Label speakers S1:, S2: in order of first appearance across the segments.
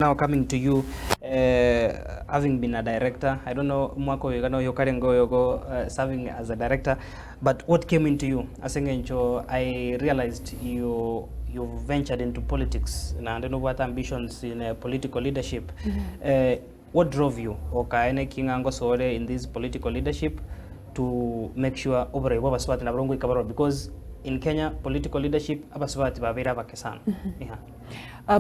S1: Now coming to you, having been a director, I don't know mwako yogo serving as a director, but what came into you? Asengencho, I realized you ventured into politics, and I don't know what ambitions in political leadership. What drove you, okaene kingango sore in this political leadership to make sure obere wabaswati na brongo ikabaro, because in Kenya political leadership abaswati babira bakesana.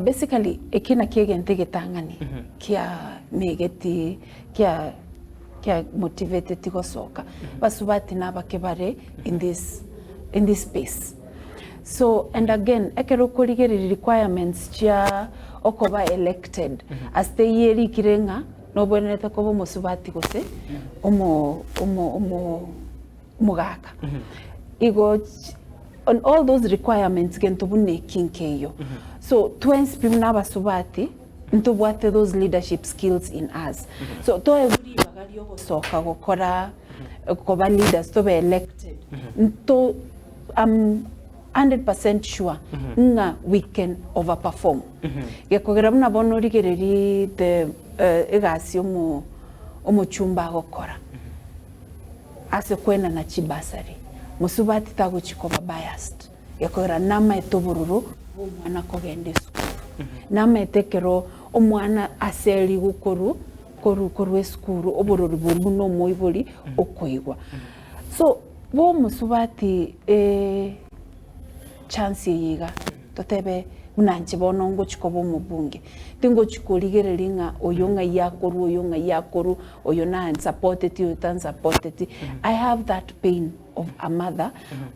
S2: Basically ekina kiegente getangani kia megeti kia motivated tigosoka basubati nabakebare in this space. So and again ekero kurigeri requirements chia okoba elected as the yeri kirenga no boneta kobo musubati gose mugaka igo on all those requirements gento bune kinkeyo. So to inspire n'abasubati ntubwate those leadership skills in us. So to every bagari yo soka gukora koba leaders to be elected. Nto 100% sure nga we can overperform. Gekogera muna bono rigereri the egasi omu chumba gukora. Ase kwena na chibasari. Musubati tago chikoba biased. Yakora nama etobururu omwana kogende school. Nama etekero omwana aseri gukoru koru school obururu burbu no moibuli okoigwa. So bo musubati chance yiga totebe unanche bono ngo chikobo mubunge. Tingo chikoligereri nga oyonga yakoru oyona supported you tan supported. I have that pain of a mother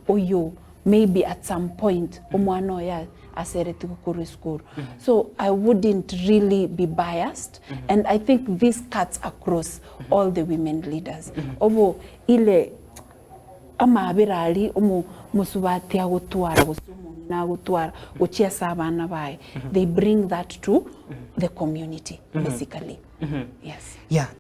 S2: oyo maybe at some point omwana oya asereti gukuru school. So I wouldn't really be biased, and I think this cuts across all the women leaders. Obo ile amabirali musubati agutwara na gutwara guchia sabana bai. They bring that to the community basically. Yes.
S1: Yeah.